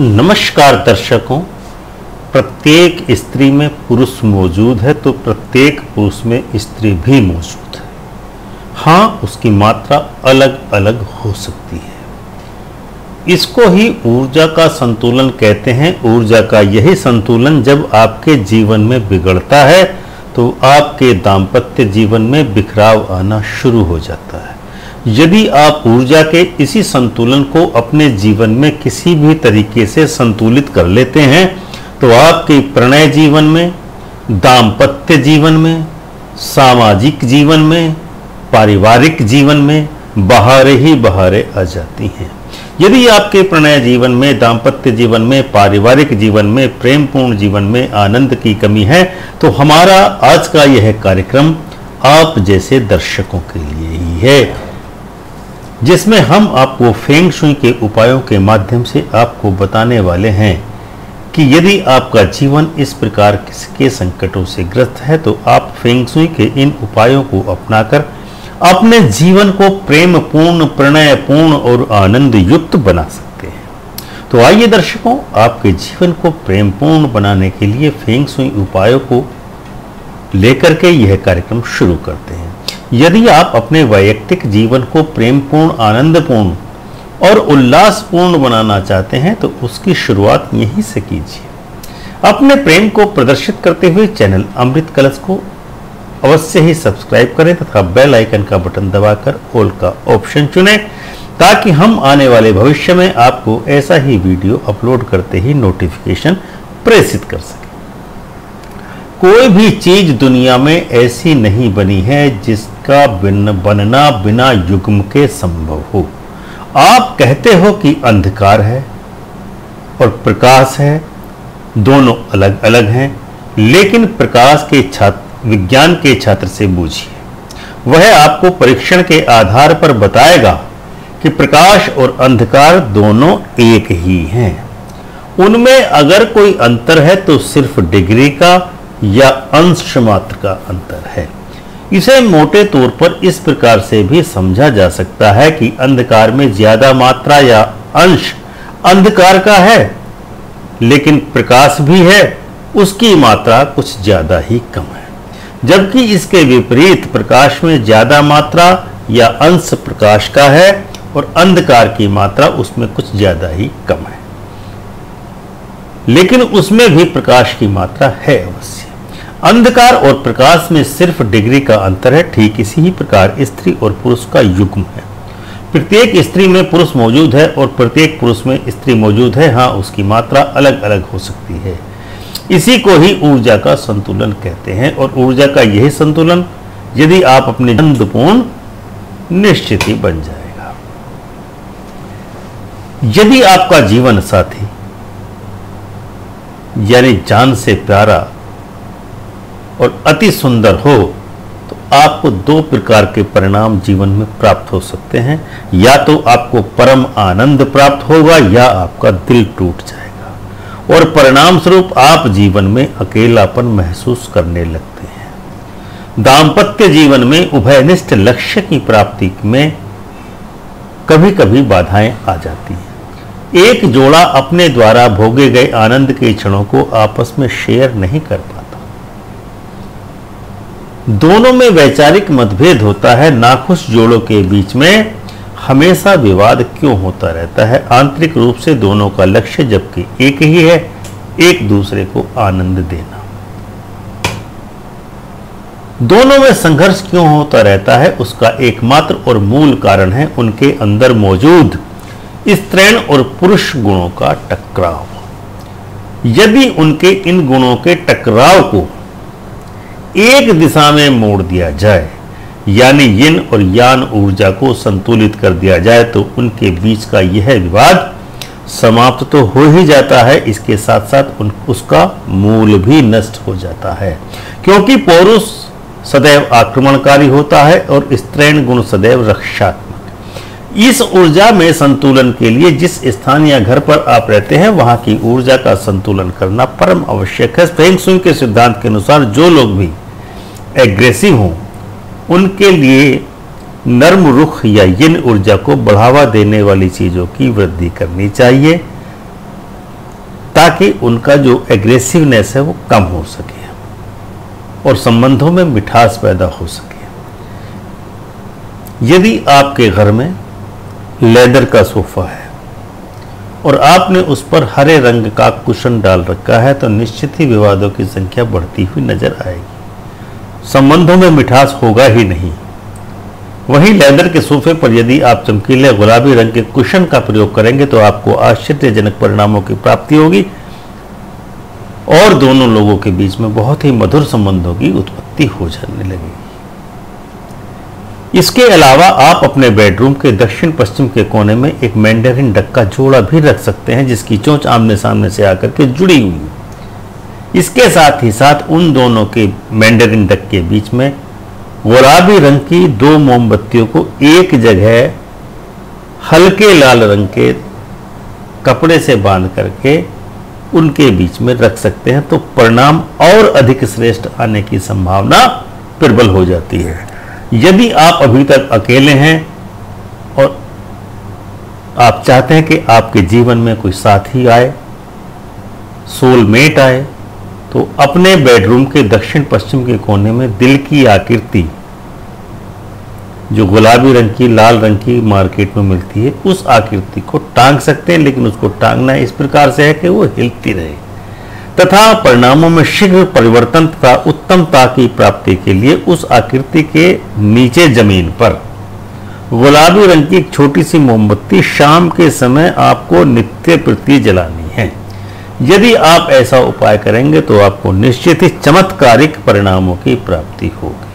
नमस्कार दर्शकों, प्रत्येक स्त्री में पुरुष मौजूद है तो प्रत्येक पुरुष में स्त्री भी मौजूद है। हाँ, उसकी मात्रा अलग अलग हो सकती है। इसको ही ऊर्जा का संतुलन कहते हैं। ऊर्जा का यही संतुलन जब आपके जीवन में बिगड़ता है तो आपके दाम्पत्य जीवन में बिखराव आना शुरू हो जाता है। यदि आप ऊर्जा के इसी संतुलन को अपने जीवन में किसी भी तरीके से संतुलित कर लेते हैं तो आपके प्रणय जीवन में, दाम्पत्य जीवन में, सामाजिक जीवन में, पारिवारिक जीवन में बहारें ही बहारें आ जाती हैं। यदि आपके प्रणय जीवन में, दाम्पत्य जीवन में, पारिवारिक जीवन में, प्रेमपूर्ण जीवन में आनंद की कमी है तो हमारा आज का यह कार्यक्रम आप जैसे दर्शकों के लिए ही है, जिसमें हम आपको फेंग शुई के उपायों के माध्यम से आपको बताने वाले हैं कि यदि आपका जीवन इस प्रकार के संकटों से ग्रस्त है तो आप फेंग शुई के इन उपायों को अपनाकर अपने जीवन को प्रेमपूर्ण, प्रणयपूर्ण और आनंद युक्त बना सकते हैं। तो आइए दर्शकों, आपके जीवन को प्रेमपूर्ण बनाने के लिए फेंग शुई उपायों को लेकर के यह कार्यक्रम शुरू करते हैं। यदि आप अपने वैयक्तिक जीवन को प्रेमपूर्ण, आनंदपूर्ण और उल्लासपूर्ण बनाना चाहते हैं तो उसकी शुरुआत यहीं से कीजिए। अपने प्रेम को प्रदर्शित करते हुए चैनल अमृत कलश को अवश्य ही सब्सक्राइब करें तथा बेल आइकन का बटन दबाकर ऑल का ऑप्शन चुनें ताकि हम आने वाले भविष्य में आपको ऐसा ही वीडियो अपलोड करते ही नोटिफिकेशन प्रेषित कर सकें। कोई भी चीज दुनिया में ऐसी नहीं बनी है जिसका बनना बिना युग्म के संभव हो। आप कहते हो कि अंधकार है और प्रकाश है, दोनों अलग अलग हैं, लेकिन प्रकाश के छात्र, विज्ञान के छात्र से पूछिए, वह आपको परीक्षण के आधार पर बताएगा कि प्रकाश और अंधकार दोनों एक ही हैं। उनमें अगर कोई अंतर है तो सिर्फ डिग्री का या अंश मात्र का अंतर है। इसे मोटे तौर पर इस प्रकार से भी समझा जा सकता है कि अंधकार में ज्यादा मात्रा या अंश अंधकार का है, लेकिन प्रकाश भी है, उसकी मात्रा कुछ ज्यादा ही कम है। जबकि इसके विपरीत प्रकाश में ज्यादा मात्रा या अंश प्रकाश का है और अंधकार की मात्रा उसमें कुछ ज्यादा ही कम है, लेकिन उसमें भी प्रकाश की मात्रा है अवश्य। अंधकार और प्रकाश में सिर्फ डिग्री का अंतर है। ठीक इसी ही प्रकार स्त्री और पुरुष का युग्म है। प्रत्येक स्त्री में पुरुष मौजूद है और प्रत्येक पुरुष में स्त्री मौजूद है। हाँ, उसकी मात्रा अलग अलग हो सकती है। इसी को ही ऊर्जा का संतुलन कहते हैं और ऊर्जा का यही संतुलन यदि आप अपने आनंदपूर्ण निश्चित ही बन जाएगा। यदि आपका जीवन साथी यानी जान से प्यारा और अति सुंदर हो तो आपको दो प्रकार के परिणाम जीवन में प्राप्त हो सकते हैं। या तो आपको परम आनंद प्राप्त होगा या आपका दिल टूट जाएगा और परिणाम स्वरूप आप जीवन में अकेलापन महसूस करने लगते हैं। दाम्पत्य जीवन में उभयनिष्ठ लक्ष्य की प्राप्ति में कभी कभी बाधाएं आ जाती हैं। एक जोड़ा अपने द्वारा भोगे गए आनंद के क्षणों को आपस में शेयर नहीं कर पाता। दोनों में वैचारिक मतभेद होता है। नाखुश जोड़ों के बीच में हमेशा विवाद क्यों होता रहता है? आंतरिक रूप से दोनों का लक्ष्य जबकि एक ही है, एक दूसरे को आनंद देना। दोनों में संघर्ष क्यों होता रहता है? उसका एकमात्र और मूल कारण है उनके अंदर मौजूद स्त्रीण और पुरुष गुणों का टकराव। यदि उनके इन गुणों के टकराव को एक दिशा में मोड़ दिया जाए यानी यिन और यान ऊर्जा को संतुलित कर दिया जाए तो उनके बीच का यह विवाद समाप्त तो हो ही जाता है, इसके साथ साथ उसका मूल भी नष्ट हो जाता है। क्योंकि पुरुष सदैव आक्रमणकारी होता है और स्त्रीण गुण सदैव रक्षात्मक। इस ऊर्जा में संतुलन के लिए जिस स्थान या घर पर आप रहते हैं वहां की ऊर्जा का संतुलन करना परम आवश्यक है। फेंग शुई के सिद्धांत के अनुसार जो लोग भी एग्रेसिव हों उनके लिए नर्म रुख या यिन ऊर्जा को बढ़ावा देने वाली चीजों की वृद्धि करनी चाहिए। ताकि उनका जो एग्रेसिवनेस है वो कम हो सके और संबंधों में मिठास पैदा हो सके। यदि आपके घर में लेदर का सोफा है और आपने उस पर हरे रंग का कुशन डाल रखा है तो निश्चित ही विवादों की संख्या बढ़ती हुई नजर आएगी, संबंधों में मिठास होगा ही नहीं। वहीं लेदर के सोफे पर यदि आप चमकीले गुलाबी रंग के कुशन का प्रयोग करेंगे तो आपको आश्चर्यजनक परिणामों की प्राप्ति होगी और दोनों लोगों के बीच में बहुत ही मधुर संबंधों की उत्पत्ति हो जाने लगेगी। इसके अलावा आप अपने बेडरूम के दक्षिण पश्चिम के कोने में एक मैंडेरिन डक का जोड़ा भी रख सकते हैं जिसकी चोंच आमने सामने से आकर के जुड़ी हुई है। इसके साथ ही साथ उन दोनों के मैंडेरिन डक के बीच में गुलाबी रंग की 2 मोमबत्तियों को एक जगह हल्के लाल रंग के कपड़े से बांध करके उनके बीच में रख सकते हैं तो परिणाम और अधिक श्रेष्ठ आने की संभावना प्रबल हो जाती है। यदि आप अभी तक अकेले हैं और आप चाहते हैं कि आपके जीवन में कोई साथी आए, सोलमेट आए, तो अपने बेडरूम के दक्षिण पश्चिम के कोने में दिल की आकृति जो गुलाबी रंग की लाल रंग की मार्केट में मिलती है उस आकृति को टांग सकते हैं, लेकिन उसको टांगना इस प्रकार से है कि वो हिलती रहे तथा परिणामों में शीघ्र परिवर्तन तथा उत्तमता की प्राप्ति के लिए उस आकृति के नीचे जमीन पर गुलाबी रंग की एक छोटी सी मोमबत्ती शाम के समय आपको नित्य प्रति जलानी है। यदि आप ऐसा उपाय करेंगे तो आपको निश्चित ही चमत्कारिक परिणामों की प्राप्ति होगी।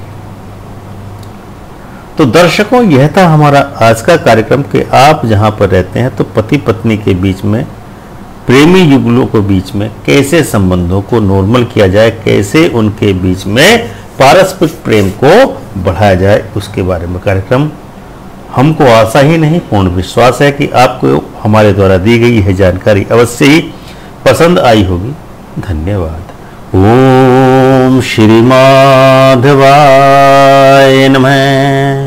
तो दर्शकों, यह था हमारा आज का कार्यक्रम कि आप जहां पर रहते हैं तो पति पत्नी के बीच में, प्रेमी युगलों के बीच में कैसे संबंधों को नॉर्मल किया जाए, कैसे उनके बीच में पारस्परिक प्रेम को बढ़ाया जाए, उसके बारे में कार्यक्रम हमको आशा ही नहीं पूर्ण विश्वास है कि आपको हमारे द्वारा दी गई यह जानकारी अवश्य ही पसंद आई होगी। धन्यवाद। ओम श्री माधवाय नमः।